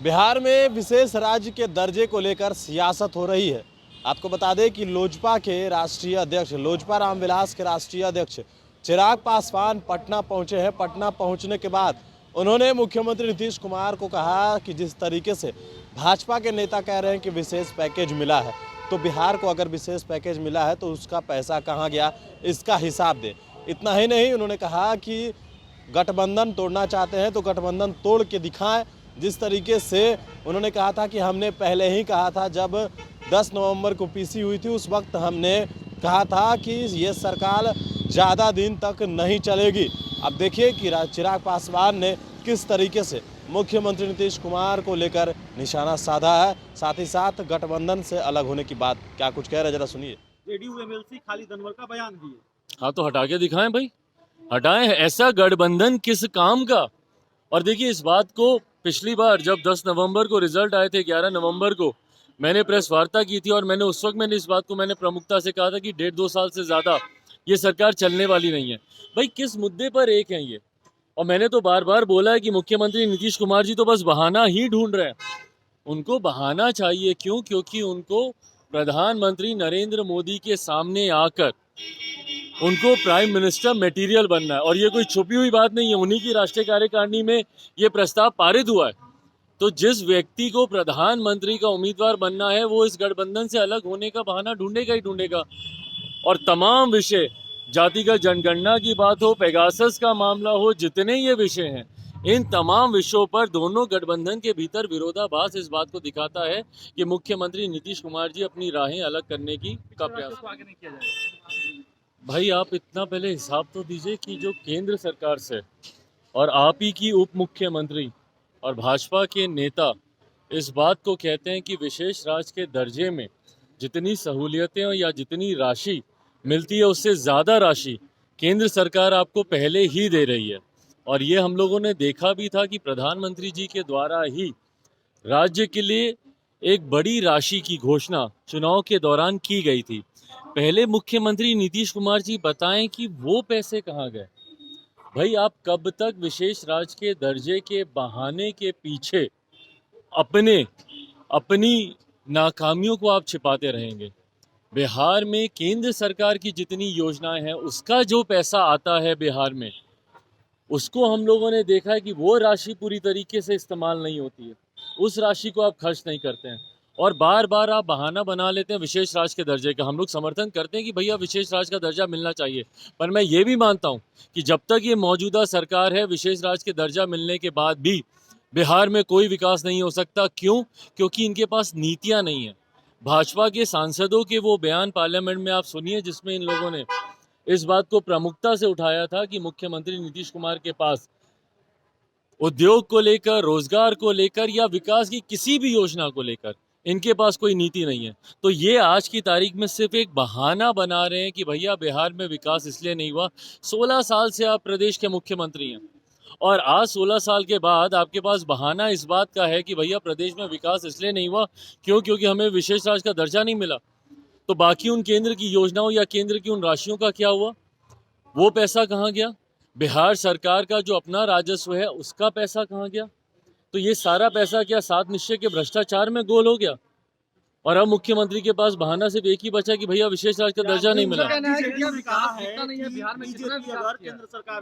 बिहार में विशेष राज्य के दर्जे को लेकर सियासत हो रही है। आपको बता दें कि लोजपा के राष्ट्रीय अध्यक्ष, लोजपा रामविलास के राष्ट्रीय अध्यक्ष चिराग पासवान पटना पहुंचे हैं। पटना पहुंचने के बाद उन्होंने मुख्यमंत्री नीतीश कुमार को कहा कि जिस तरीके से भाजपा के नेता कह रहे हैं कि विशेष पैकेज मिला है, तो बिहार को अगर विशेष पैकेज मिला है तो उसका पैसा कहाँ गया, इसका हिसाब दे। इतना ही नहीं, उन्होंने कहा कि गठबंधन तोड़ना चाहते हैं तो गठबंधन तोड़ के दिखाएं। जिस तरीके से उन्होंने कहा था कि हमने पहले ही कहा था, जब 10 नवंबर को पीसी हुई थी उस वक्त हमने कहा था कि ये सरकार ज़्यादा दिन तक नहीं चलेगी। अब देखिए कि चिराग पासवान ने किस तरीके से मुख्यमंत्री नीतीश कुमार को लेकर निशाना साधा है, साथ ही साथ गठबंधन से अलग होने की बात क्या कुछ कह रहे हैं, जरा सुनिए। जेडीयू एमएलसी खाली धनवर का बयान दिए। हाँ तो हटा के दिखाएं भाई, हटाएं ऐसा गठबंधन किस काम का। और देखिए इस बात को पिछली बार जब 10 नवंबर को रिजल्ट आए थे, 11 नवंबर को मैंने प्रेस वार्ता की थी और मैंने उस वक्त इस बात को प्रमुखता से कहा था कि 1.5-2 साल से ज़्यादा ये सरकार चलने वाली नहीं है। भाई किस मुद्दे पर एक है ये, और मैंने तो बार बार बोला है कि मुख्यमंत्री नीतीश कुमार जी तो बस बहाना ही ढूंढ रहे हैं। उनको बहाना चाहिए, क्यों? क्योंकि उनको प्रधानमंत्री नरेंद्र मोदी के सामने आकर उनको प्राइम मिनिस्टर मटेरियल बनना है, और ये कोई छुपी हुई बात नहीं है। उन्हीं की राष्ट्रीय कार्यकारिणी में ये प्रस्ताव पारित हुआ है। तो जिस व्यक्ति को प्रधानमंत्री का उम्मीदवार बनना है वो इस गठबंधन से अलग होने का बहाना ढूंढेगा ही ढूंढेगा। और तमाम विषय, जातिगत जनगणना की बात हो, पेगासस का मामला हो, जितने ये विषय हैं, इन तमाम विषयों पर दोनों गठबंधन के भीतर विरोधाभास इस बात को दिखाता है कि मुख्यमंत्री नीतीश कुमार जी अपनी राहें अलग करने की का प्रयास। भाई आप इतना पहले हिसाब तो दीजिए कि जो केंद्र सरकार से और आप ही की उप मुख्यमंत्री और भाजपा के नेता इस बात को कहते हैं कि विशेष राज्य के दर्जे में जितनी सहूलियतें या जितनी राशि मिलती है उससे ज़्यादा राशि केंद्र सरकार आपको पहले ही दे रही है। और ये हम लोगों ने देखा भी था कि प्रधानमंत्री जी के द्वारा ही राज्य के लिए एक बड़ी राशि की घोषणा चुनाव के दौरान की गई थी। पहले मुख्यमंत्री नीतीश कुमार जी बताएं कि वो पैसे कहाँ गए। भाई आप कब तक विशेष राज्य के दर्जे के बहाने के पीछे अपनी नाकामियों को आप छिपाते रहेंगे? बिहार में केंद्र सरकार की जितनी योजनाएं हैं उसका जो पैसा आता है बिहार में, उसको हम लोगों ने देखा है कि वो राशि पूरी तरीके से इस्तेमाल नहीं होती है। उस राशि को आप खर्च नहीं करते हैं और बार बार आप बहाना बना लेते हैं विशेष राज्य के दर्जे का। हम लोग समर्थन करते हैं कि भैया विशेष राज्य का दर्जा मिलना चाहिए, पर मैं ये भी मानता हूं कि जब तक ये मौजूदा सरकार है, विशेष राज्य के दर्जा मिलने के बाद भी बिहार में कोई विकास नहीं हो सकता। क्यों? क्योंकि इनके पास नीतियां नहीं है। भाजपा के सांसदों के वो बयान पार्लियामेंट में आप सुनिए जिसमें इन लोगों ने इस बात को प्रमुखता से उठाया था कि मुख्यमंत्री नीतीश कुमार के पास उद्योग को लेकर, रोजगार को लेकर या विकास की किसी भी योजना को लेकर इनके पास कोई नीति नहीं है। तो ये आज की तारीख में सिर्फ एक बहाना बना रहे हैं कि भैया बिहार में विकास इसलिए नहीं हुआ। 16 साल से आप प्रदेश के मुख्यमंत्री हैं और आज 16 साल के बाद आपके पास बहाना इस बात का है कि भैया प्रदेश में विकास इसलिए नहीं हुआ, क्यों? क्योंकि हमें विशेष राज्य का दर्जा नहीं मिला। तो बाकी उन केंद्र की योजनाओं या केंद्र की उन राशियों का क्या हुआ? वो पैसा कहाँ गया? बिहार सरकार का जो अपना राजस्व है उसका पैसा कहाँ गया? तो ये सारा पैसा क्या 7 निश्चय के भ्रष्टाचार में गोल हो गया? और अब मुख्यमंत्री के पास बहाना सिर्फ एक ही बचा कि भैया विशेष राज्य का दर्जा नहीं मिला। बीजेपी ने कहा है कि बीजेपी अगर केंद्र सरकार